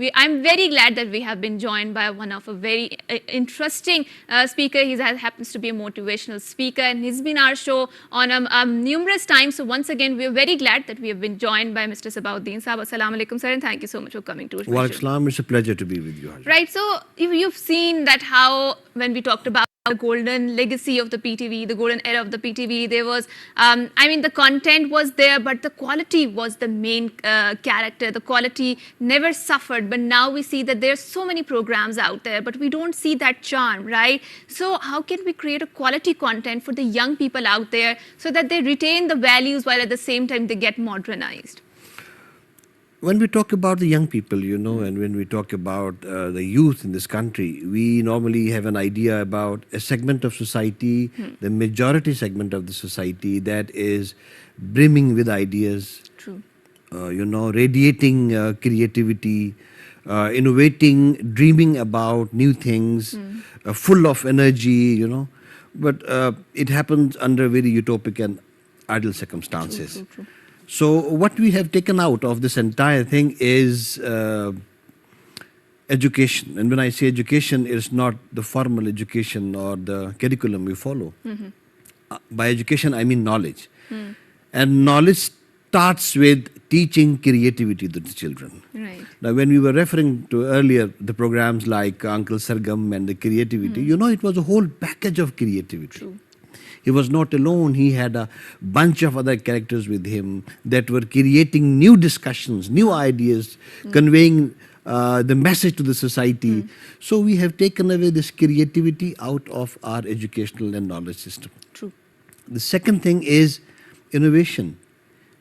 I'm very glad that we have been joined by one of a very interesting speaker. He happens to be a motivational speaker, and he's been our show on numerous times. So once again, we are very glad that we have been joined by Mr. SabbahUddin. Assalamu alaikum, sir, and thank you so much for coming to our show. Wa alaikum salam. It's a pleasure to be with you, Hajra. Right. So you've seen that how when we talked about the golden legacy of the PTV, the golden era of the PTV, there was, the content was there, but the quality was the main character. The quality never suffered. But now we see that there's so many programs out there, but we don't see that charm, right? So how can we create a quality content for the young people out there so that they retain the values while at the same time they get modernized? When we talk about the young people, and when we talk about the youth in this country, we normally have an idea about a segment of society, the majority segment of the society that is brimming with ideas. True. Radiating creativity, innovating, dreaming about new things, full of energy, But it happens under very utopic and ideal circumstances. True. So what we have taken out of this entire thing is education. And when I say education, it's not the formal education or the curriculum we follow. By education, I mean knowledge. And knowledge starts with teaching creativity to the children. Right. Now, when we were referring to earlier the programs like Uncle Sargam and the creativity, it was a whole package of creativity. True. He was not alone. He had a bunch of other characters with him that were creating new discussions, new ideas, conveying the message to the society. So we have taken away this creativity out of our educational and knowledge system. True. The second thing is innovation.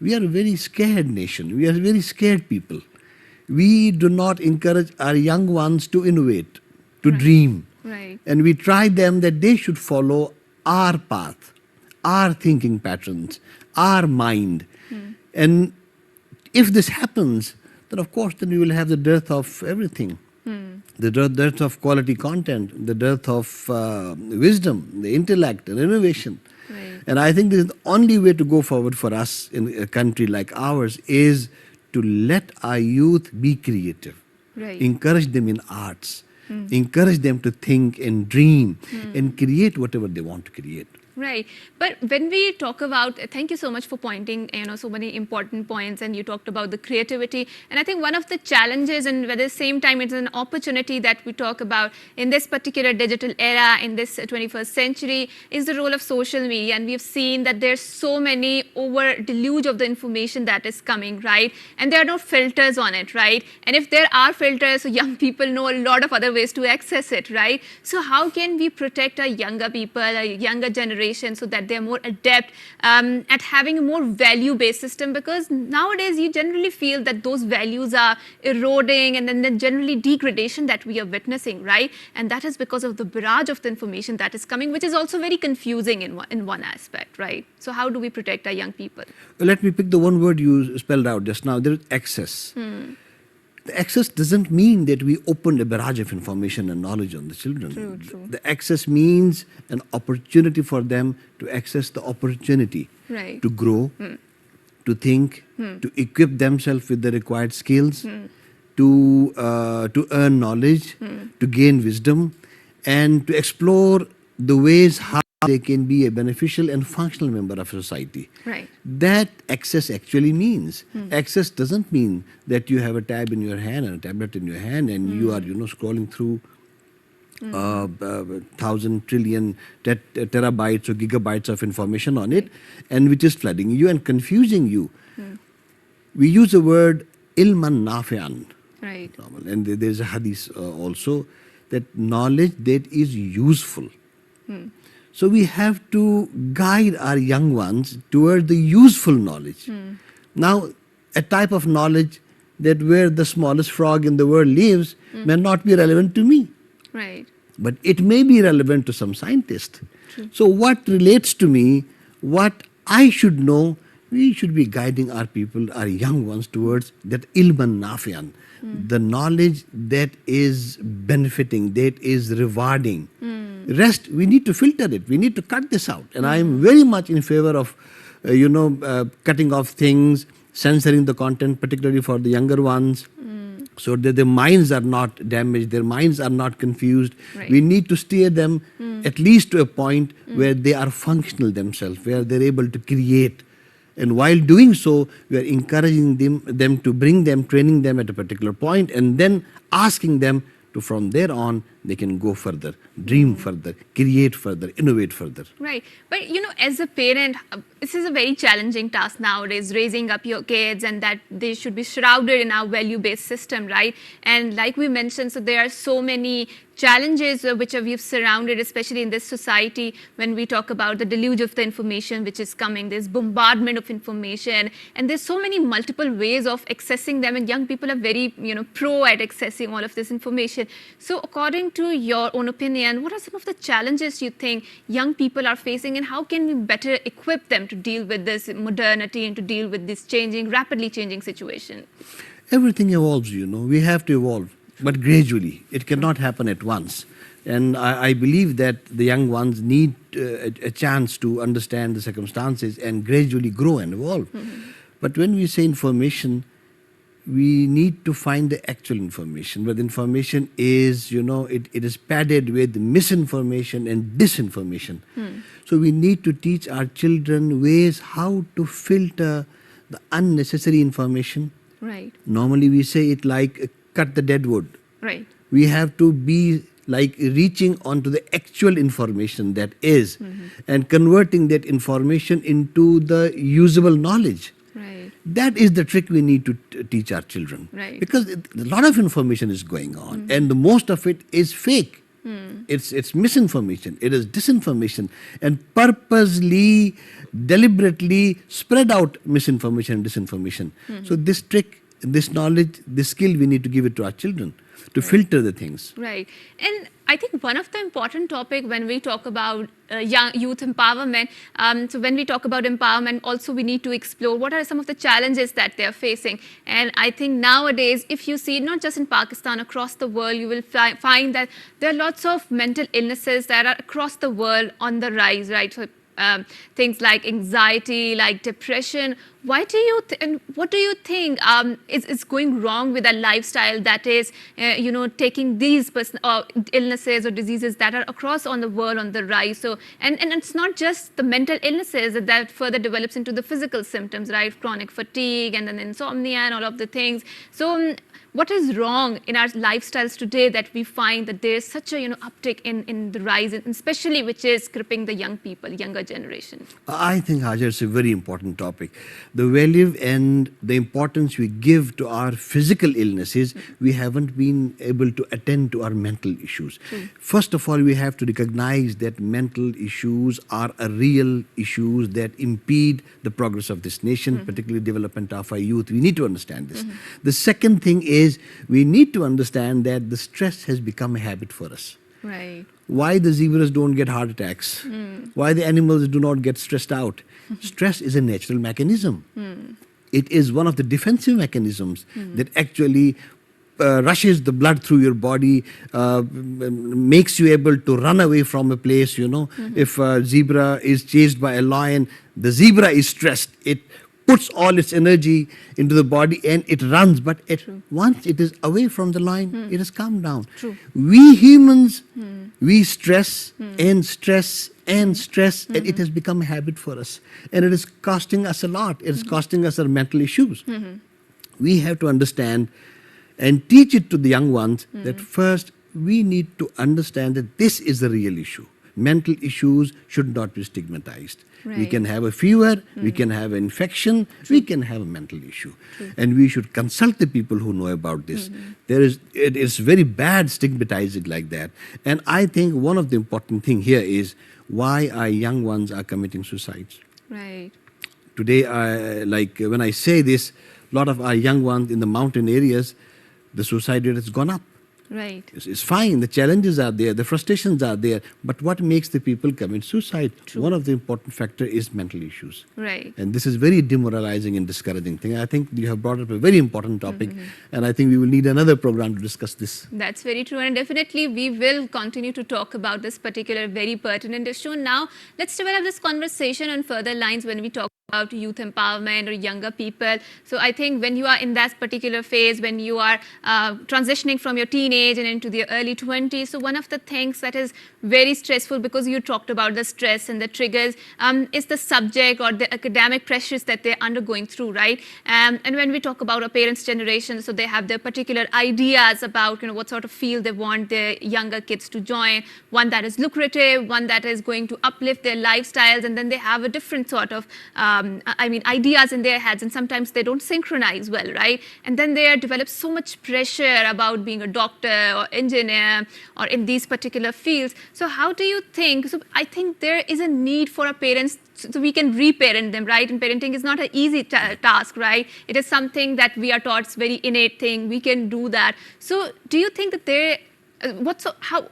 We are a very scared nation. We are very scared people. We do not encourage our young ones to innovate, to dream. Right. And we try them that they should follow our path, our thinking patterns, our mind. And if this happens, then of course then we will have the dearth of everything. The dearth of quality content, the dearth of wisdom, the intellect and innovation. Right. And I think this is the only way to go forward for us in a country like ours is to let our youth be creative. Right. Encourage them in arts. Encourage them to think and dream and create whatever they want to create. Right. But when we talk about, thank you so much for pointing, so many important points, and you talked about the creativity. And I think one of the challenges, and at the same time, it's an opportunity that we talk about in this particular digital era, in this 21st century, is the role of social media. And we've seen that there's so many over deluge of the information that is coming, right? And there are no filters on it, right? And if there are filters, so young people know a lot of other ways to access it, right? So how can we protect our younger people, our younger generation, so that they're more adept at having a more value-based system? Because nowadays you generally feel that those values are eroding, and then the generally degradation that we are witnessing, right? And that is because of the barrage of the information that is coming, which is also very confusing in one aspect, right? So how do we protect our young people? Let me pick the one word you spelled out just now. There is access. The access doesn't mean that we opened a barrage of information and knowledge on the children. True. The access means an opportunity for them to access the opportunity Right. to grow, to think, to equip themselves with the required skills, to earn knowledge, to gain wisdom, and to explore the ways how they can be a beneficial and functional member of society. Right. That access actually means. Access doesn't mean that you have a tab in your hand and a tablet in your hand and you are, scrolling through 1,000 trillion terabytes or gigabytes of information on it, and which is flooding you and confusing you. We use the word ilman nafi'an. Right. And there's a hadith also, that knowledge that is useful. So we have to guide our young ones toward the useful knowledge. Now, a type of knowledge that where the smallest frog in the world lives may not be relevant to me. Right. But it may be relevant to some scientist. So what relates to me, what I should know, we should be guiding our people, our young ones, towards that ilman nafian, the knowledge that is benefiting, that is rewarding. Rest, we need to filter it. We need to cut this out. And I am very much in favor of, cutting off things, censoring the content, particularly for the younger ones, so that their minds are not damaged, their minds are not confused. Right. We need to steer them at least to a point where they are functional themselves, where they're able to create. And while doing so, we are encouraging them to bring them, training them at a particular point, and then asking them to, from there on, they can go further, dream further, create further, innovate further. Right. But, as a parent, this is a very challenging task nowadays, raising up your kids, and that they should be shrouded in our value-based system, right? And like we mentioned, so there are so many challenges which we've surrounded, especially in this society, when we talk about the deluge of the information which is coming. There's bombardment of information, and there's so many multiple ways of accessing them, and young people are very, pro at accessing all of this information. So according to your own opinion, what are some of the challenges you think young people are facing, and how can we better equip them to deal with this modernity and to deal with this rapidly changing situation? Everything evolves, we have to evolve, but gradually. It cannot happen at once. And I believe that the young ones need a chance to understand the circumstances and gradually grow and evolve. But when we say information, we need to find the actual information. But information is, it is padded with misinformation and disinformation. So we need to teach our children ways how to filter the unnecessary information. Right. Normally we say it like cut the dead wood. Right. We have to be like reaching onto the actual information that is and converting that information into the usable knowledge. Right. That is the trick we need to teach our children. Right. Because a lot of information is going on and the most of it is fake. It's misinformation, it is disinformation, and purposely, deliberately spread out misinformation and disinformation. So this trick, this knowledge, this skill, we need to give it to our children to filter the things. Right. And I think one of the important topic when we talk about young youth empowerment, so when we talk about empowerment, also we need to explore what are some of the challenges that they're facing. And I think nowadays, if you see, not just in Pakistan, across the world, you will find that there are lots of mental illnesses that are across the world on the rise, right? So things like anxiety, like depression. Why do you and what do you think is going wrong with a lifestyle that is, taking these illnesses or diseases that are across on the world on the rise? So, and it's not just the mental illnesses that further develops into the physical symptoms, right? Chronic fatigue and then insomnia and all of the things. So, what is wrong in our lifestyles today that we find that there is such a uptick in the rise, especially which is gripping the young people, younger generation? I think, Hajar, it's a very important topic. The value and the importance we give to our physical illnesses, we haven't been able to attend to our mental issues. First of all, we have to recognize that mental issues are a real issues that impede the progress of this nation, particularly development of our youth. We need to understand this. The second thing is we need to understand that the stress has become a habit for us. Right. Why the zebras don't get heart attacks, why the animals do not get stressed out. Stress is a natural mechanism. It is one of the defensive mechanisms that actually rushes the blood through your body, makes you able to run away from a place, If a zebra is chased by a lion, the zebra is stressed. It puts all its energy into the body and it runs, but once it is away from the lion, it has calmed down. We humans, we stress and stress and stress, and it has become a habit for us. And it is costing us a lot. It is costing us our mental issues. We have to understand and teach it to the young ones that first we need to understand that this is the real issue. Mental issues should not be stigmatized. Right. We can have a fever, we can have an infection, we can have a mental issue. And we should consult the people who know about this. It is very bad stigmatizing like that. And I think one of the important thing here is why our young ones are committing suicides. Right. Today, like when I say this, a lot of our young ones in the mountain areas, the suicide rate has gone up. Right. It's fine, the challenges are there, the frustrations are there, but what makes the people commit suicide? One of the important factor is mental issues. Right. And this is very demoralizing and discouraging thing. I think you have brought up a very important topic, and I think we will need another program to discuss this. That's very true, and definitely we will continue to talk about this particular very pertinent issue. Now, let's develop this conversation on further lines when we talk about youth empowerment or younger people. So I think when you are in that particular phase, when you are transitioning from your teenage and into the early 20s, so one of the things that is very stressful, because you talked about the stress and the triggers, is the subject or the academic pressures that they're undergoing through, right? And when we talk about our parents' generation, so they have their particular ideas about, what sort of field they want their younger kids to join, one that is lucrative, one that is going to uplift their lifestyles, and then they have a different sort of, ideas in their heads, and sometimes they don't synchronize well, right? And then they develop so much pressure about being a doctor or engineer or in these particular fields. So how do you think, so I think there is a need for our parents so we can reparent them, right? And parenting is not an easy task, right? It is something that we are taught, it's very innate thing, we can do that. So do you think that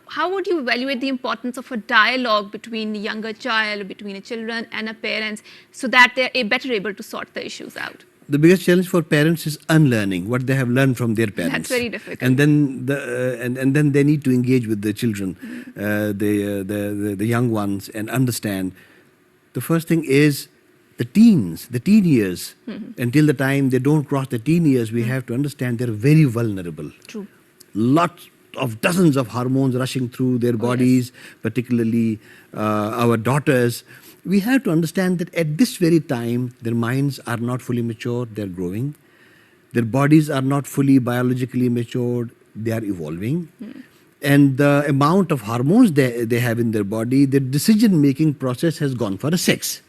how would you evaluate the importance of a dialogue between a younger child, between a children and a parents, so that they're better able to sort the issues out? The biggest challenge for parents is unlearning what they have learned from their parents. That's very difficult. And then and then they need to engage with the children, the young ones, and understand. The first thing is the teen years. Until the time they don't cross the teen years, we have to understand they're very vulnerable. True. Lots of dozens of hormones rushing through their bodies, particularly our daughters. We have to understand that at this very time, their minds are not fully mature, they're growing. Their bodies are not fully biologically matured, they are evolving. And the amount of hormones they have in their body, their decision-making process has gone for a 6.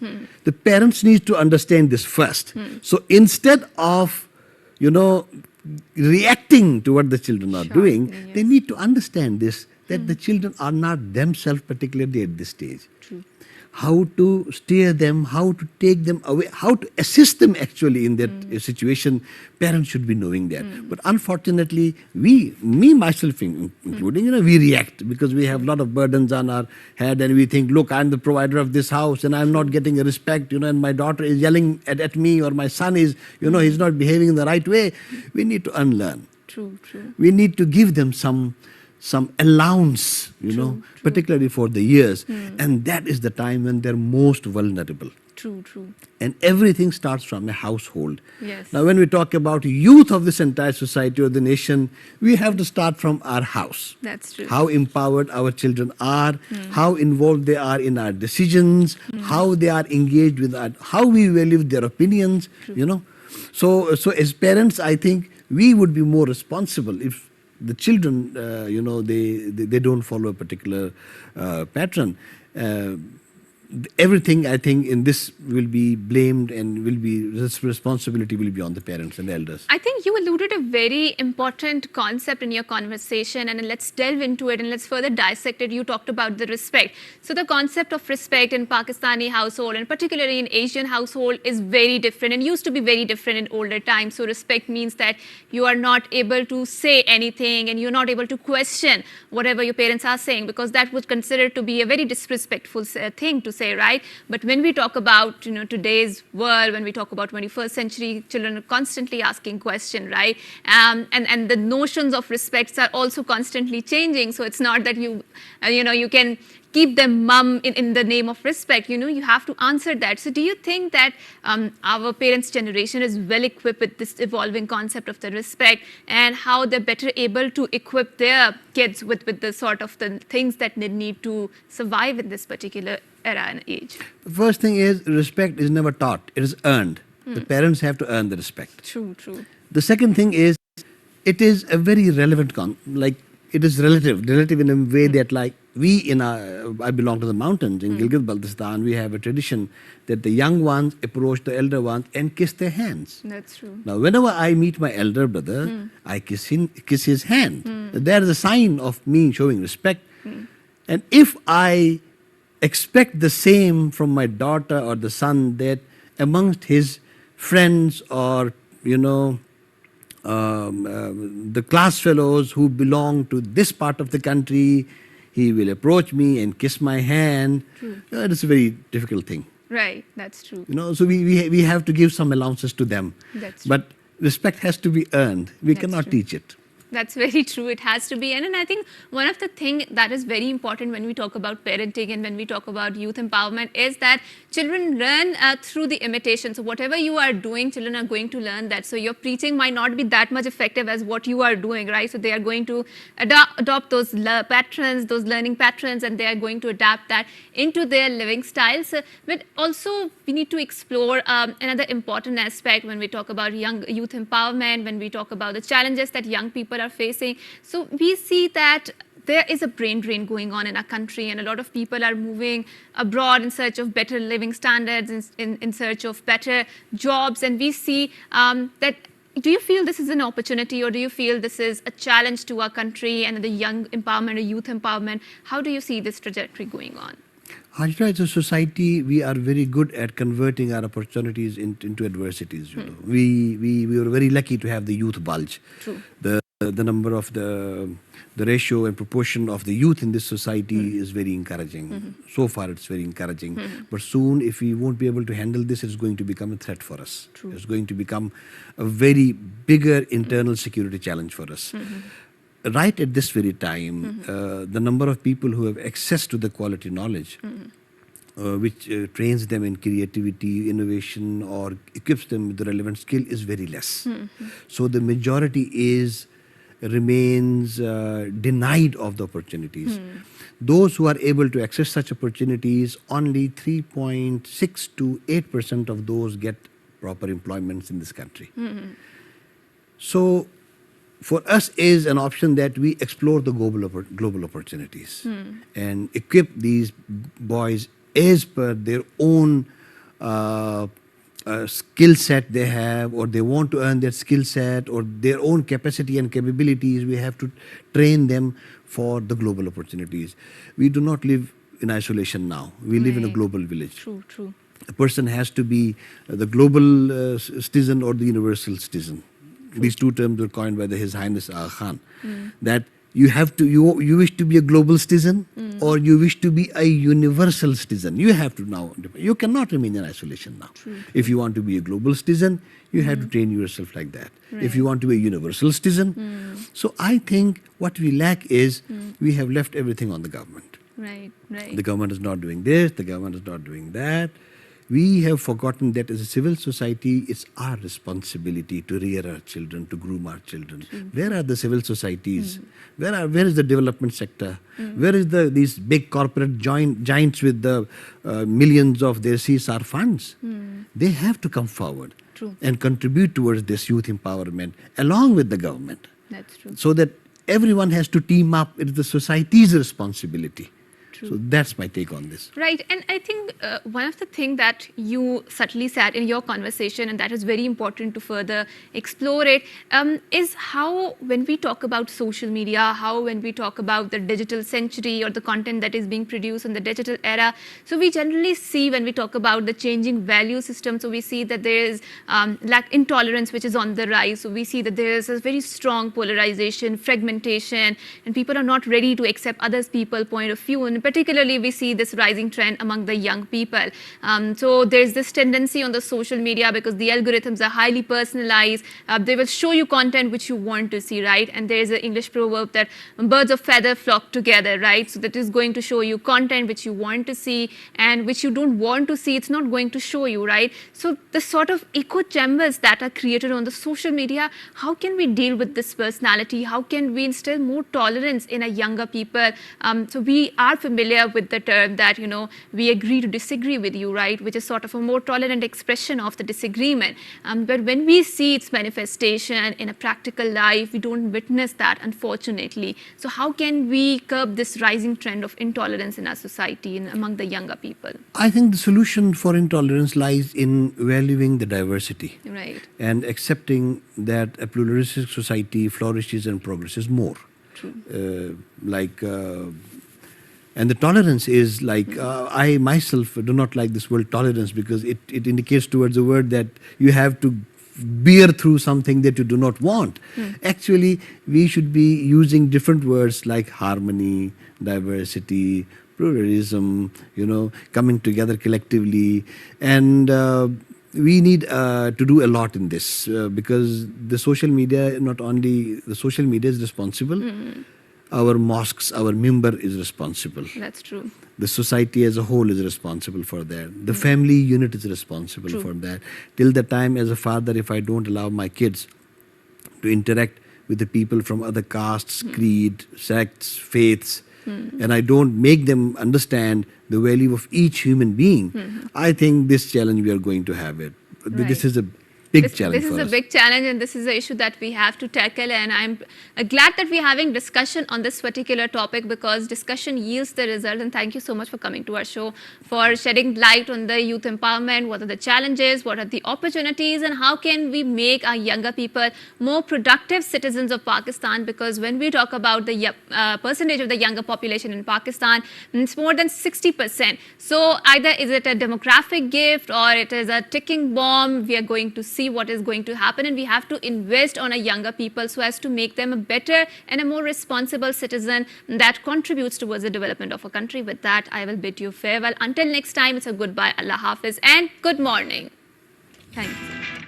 The parents need to understand this first. So instead of, reacting to what the children are doing, they need to understand this, that the children are not themselves particularly at this stage. True. How to steer them, how to take them away, how to assist them actually in that situation. Parents should be knowing that. But unfortunately, myself including, we react because we have a lot of burdens on our head and we think, look, I'm the provider of this house and I'm not getting a respect, and my daughter is yelling at me, or my son is, he's not behaving in the right way. We need to unlearn. True. We need to give them some allowance, particularly for the years. And that is the time when they're most vulnerable. True. And everything starts from a household. Yes. Now, when we talk about youth of this entire society or the nation, we have to start from our house. That's true. How empowered our children are, how involved they are in our decisions, how they are engaged with how we value their opinions, So as parents, I think we would be more responsible if the children, they don't follow a particular pattern. Everything, I think, in this will be blamed and this responsibility will be on the parents and elders. I think you alluded a very important concept in your conversation, and let's delve into it and let's further dissect it. You talked about the respect. So the concept of respect in Pakistani household, and particularly in Asian household, is very different and used to be very different in older times. So respect means that you are not able to say anything and you're not able to question whatever your parents are saying, because that was considered to be a very disrespectful thing to say, right? But when we talk about today's world, when we talk about 21st century, children are constantly asking questions, right? And the notions of respects are also constantly changing. So it's not that you can keep them mum in the name of respect. You have to answer that. So do you think that our parents' generation is well equipped with this evolving concept of the respect, and how they're better able to equip their kids with the sort of the things that they need to survive in this particular era and age? The first thing is, respect is never taught, it is earned. The parents have to earn the respect. True. The second thing is, it is a very relevant it is relative in a way that I belong to the mountains in Gilgit-Baltistan. We have a tradition that the young ones approach the elder ones and kiss their hands. That's true. Now, whenever I meet my elder brother, I kiss his hand. There is a sign of me showing respect. And if I expect the same from my daughter or the son, that amongst his friends or the class fellows who belong to this part of the country, he will approach me and kiss my hand. It's a very difficult thing. Right, that's true. So we have to give some allowances to them. That's true. But respect has to be earned. We cannot true. teach it. That's very true. It has to be. And then I think one of the things that is very important when we talk about parenting and when we talk about youth empowerment is that children learn through the imitation. So whatever you are doing, children are going to learn that. So your preaching might not be that much effective as what you are doing, right? So they are going to adopt those patterns, those learning patterns, and they are going to adapt that into their living styles. But also we need to explore another important aspect when we talk about young youth empowerment, when we talk about the challenges that young people are facing. So we see that there is a brain drain going on in our country, and a lot of people are moving abroad in search of better living standards, in search of better jobs. And we see that. Do you feel this is an opportunity, or do you feel this is a challenge to our country and the young empowerment or youth empowerment? How do you see this trajectory going on? Hajra, as a society, we are very good at converting our opportunities into adversities. You know, we were very lucky to have the youth bulge. True. The number of the ratio and proportion of the youth in this society is very encouraging. So far, it's very encouraging. But soon, if we won't be able to handle this, it's going to become a threat for us. True. It's going to become a very bigger internal security challenge for us. Right at this very time, the number of people who have access to the quality knowledge, which trains them in creativity, innovation, or equips them with the relevant skill is very less. So the majority remains denied of the opportunities. Those who are able to access such opportunities, only 3.6 to 8% of those get proper employments in this country. So for us is an option that we explore the global opportunities and equip these boys as per their own skill set they have, or they want to earn their skill set or their own capacity and capabilities. We have to train them for the global opportunities. We do not live in isolation now. We live in a global village. True, true. A person has to be the global citizen or the universal citizen. These two terms were coined by His Highness Aga Khan. That you have to, you wish to be a global citizen or you wish to be a universal citizen. You have to now, you cannot remain in isolation now. True. If you want to be a global citizen, you have to train yourself like that. Right. If you want to be a universal citizen. So I think what we lack is we have left everything on the government. Right, right. The government is not doing this, the government is not doing that. We have forgotten that as a civil society, it's our responsibility to rear our children, to groom our children. Where are the civil societies? Where is the development sector? Where is these big corporate giants with the millions of their CSR funds? They have to come forward and contribute towards this youth empowerment along with the government. That's true. So that everyone has to team up. It is the society's responsibility. So that's my take on this. Right. And I think one of the things that you subtly said in your conversation, and that is very important to further explore it, is how when we talk about social media, how when we talk about the digital century or the content that is being produced in the digital era, so we generally see when we talk about the changing value system, so we see that there is intolerance which is on the rise. So we see that there is a very strong polarization, fragmentation, and people are not ready to accept others' people's point of view. And particularly, we see this rising trend among the young people. So there's this tendency on the social media because the algorithms are highly personalized. They will show you content which you want to see, right? And there's an English proverb that birds of feather flock together, right? So that is going to show you content which you want to see, and which you don't want to see, it's not going to show you, right? So the sort of echo chambers that are created on the social media, how can we deal with this personality? How can we instill more tolerance in our younger people? So we are familiar with the term that, we agree to disagree with you, right? Which is sort of a more tolerant expression of the disagreement. But when we see its manifestation in a practical life, we don't witness that, unfortunately. So how can we curb this rising trend of intolerance in our society and among the younger people? I think the solution for intolerance lies in valuing the diversity. Right. And accepting that a pluralistic society flourishes and progresses more. True. And the tolerance is like, I myself do not like this word tolerance because it indicates towards a word that you have to bear through something that you do not want. Actually, we should be using different words like harmony, diversity, pluralism, coming together collectively. And we need to do a lot in this because the social media, not only the social media is responsible, our mosques, our member is responsible. That's true. The society as a whole is responsible for that. The family unit is responsible for that. Till the time as a father, if I don't allow my kids to interact with the people from other castes, creed, sects, faiths, and I don't make them understand the value of each human being, I think this challenge we are going to have it. This is a big challenge This for is us. a big challenge, and this is an issue that we have to tackle. And I'm glad that we're having discussion on this particular topic because discussion yields the result. And thank you so much for coming to our show, for shedding light on the youth empowerment. What are the challenges? What are the opportunities? And how can we make our younger people more productive citizens of Pakistan? Because when we talk about the percentage of the younger population in Pakistan, it's more than 60%. So either is it a demographic gift or it is a ticking bomb. We are going to see what is going to happen, and we have to invest on our younger people so as to make them a better and a more responsible citizen that contributes towards the development of a country. With that, I will bid you farewell. Until next time, it's a goodbye, Allah Hafiz, and good morning. Thank you.